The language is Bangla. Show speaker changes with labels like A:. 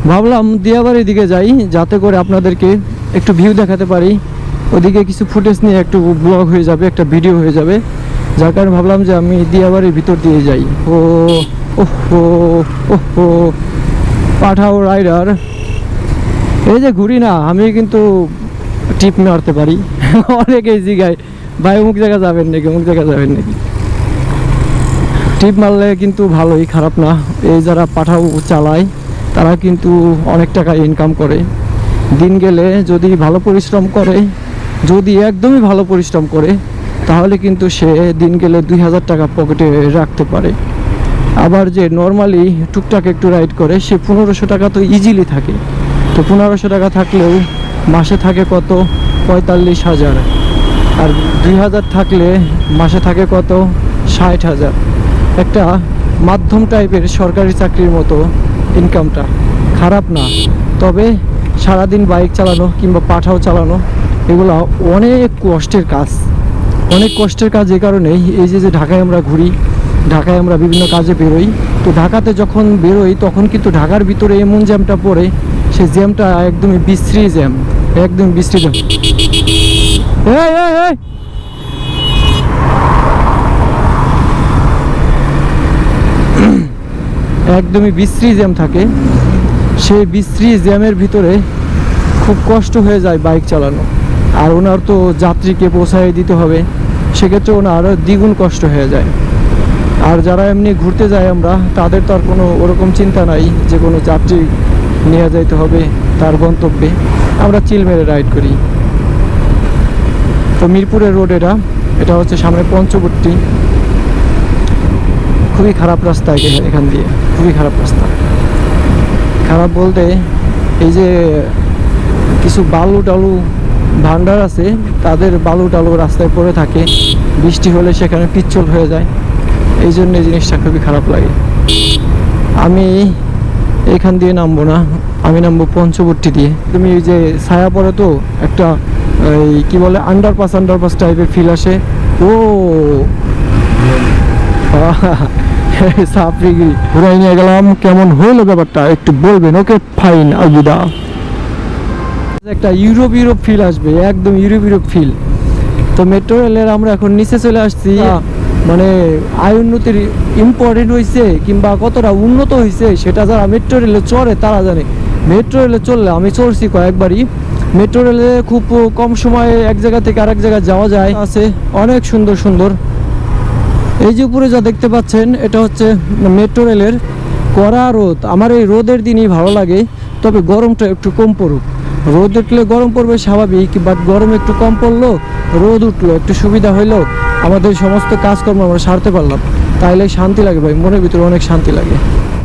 A: ভাবলাম দিয়াবাড়ির দিকে যাই, যাতে করে আপনাদেরকে একটু ভিউ দেখাতে পারি। ওদিকে কিছু ফুটেজ নিয়ে একটু ব্লগ হয়ে যাবে, একটা ভিডিও হয়ে যাবে, যার কারণে ভাবলাম যে আমি দিয়াবাড়ির ভিতর দিয়ে যাই। ওহো ওহো পাঠাও রাইডার, এই যে ঘুরি না আমি কিন্তু টিপ মারতে পারি। অনেকেই জিগায় ভাই অমুক জায়গা যাবেন নাকি, অমুক জায়গা যাবেন নাকি। টিপ মারলে কিন্তু ভালোই, খারাপ না। এই যারা পাঠাও চালায় তারা কিন্তু অনেক টাকা ইনকাম করে। দিন গেলে যদি ভালো পরিশ্রম করে, যদি একদমই ভালো পরিশ্রম করে, তাহলে কিন্তু সে দিন গেলে 2000 টাকা পকেটে রাখতে পারে। আবার যে নর্মালি টুকটাক একটু রাইড করে, সে 1500 টাকা তো ইজিলি থাকে। তো 1500 টাকা থাকলেও মাসে থাকে কত, 45,000। আর 2000 থাকলে মাসে থাকে কত, 60,000। একটা মাধ্যম টাইপের সরকারি চাকরির মতো ইনকামটা, খারাপ না। তবে সারাদিন বাইক চালানো কিংবা পাঠাও চালানো এগুলো অনেক কষ্টের কাজ, অনেক কষ্টের কাজ। এই কারণেই এই যে ঢাকায় আমরা ঘুরি, ঢাকায় আমরা বিভিন্ন কাজে বেরোই, তো ঢাকাতে যখন বেরোই তখন কিন্তু ঢাকার ভিতরে এমন জ্যামটা পড়ে, সে জ্যামটা একদমই বিশ্রী জ্যাম, একদম বিশ্রী জ্যাম। একদমই বিশ্রী জ্যাম থাকে। সেই বিশ্রী জ্যামের ভিতরে খুব কষ্ট হয়ে যায় বাইক চালানো। আর ওনার তো যাত্রীকে পৌঁছায় দিতে হবে, সেক্ষেত্রে ওনার দ্বিগুণ কষ্ট হয়ে যায়। আর যারা এমনি ঘুরতে যায় আমরা, তাদের তো আর কোনো ওরকম চিন্তা নাই যে কোনো যাত্রী নিয়ে যাইতে হবে তার গন্তব্যে। আমরা চিল মেরে রাইড করি। তো মিরপুরের রোড এটা হচ্ছে সামনে পঞ্চবট্টি। খুবই খারাপ রাস্তা এখান দিয়ে, খুবই খারাপ রাস্তা। খারাপ বলতে এই যে কিছু বালু টালু ভান্ডার আছে, তাদের বালু টালু রাস্তায় পড়ে থাকে, বৃষ্টি হলে সেখানে পিচ্ছল হয়ে যায়। এই জন্য এই জিনিসটা খুবই খারাপ লাগে। আমি এখান দিয়ে নামবো না, আমি নামবো পঞ্চবট্টি দিয়ে। তুমি এই যে ছায়া পড়ে তো একটা এই কি বলে আন্ডারপাস টাইপের ফিল আসে। ও সাপড়িগিরি ঘুরাই নিয়ে গেলাম, কেমন হইলো ব্যাপারটা একটু বলবেন। ওকে ফাইন, আলবিদা। একটা ইউরোপ ফিল আসবে, একদম ইউরোপ ফিল। তো মেট্রো রেলের আমরা এখন নিচে চলে আসছি। মানে আয় উন্নতির ইম্পর্টেন্ট হয়েছে কিংবা কতটা উন্নত হয়েছে সেটা যারা মেট্রো রেলে চড়ে তারা জানে। মেট্রো রেলে চললে, আমি চড়ছি কয়েকবারই, মেট্রো রেলে খুব কম সময়ে এক জায়গা থেকে আরেক জায়গায় যাওয়া যায়। আছে অনেক সুন্দর সুন্দর। এই যে উপরে যা দেখতে পাচ্ছেন এটা হচ্ছে মেট্রো রেলের কড়া রোদ। আমার এই রোদের দিনই ভালো লাগে, তবে গরমটা একটু কম পড়ুক। রোদ উঠলে গরম পড়বে স্বাভাবিক, বাট গরম একটু কম পড়লো, রোদ উঠলো, একটু সুবিধা হইলো, আমাদের সমস্ত কাজকর্ম আমরা সারতে পারলাম, তাইলে শান্তি লাগে ভাই, মনের ভিতরে অনেক শান্তি লাগে।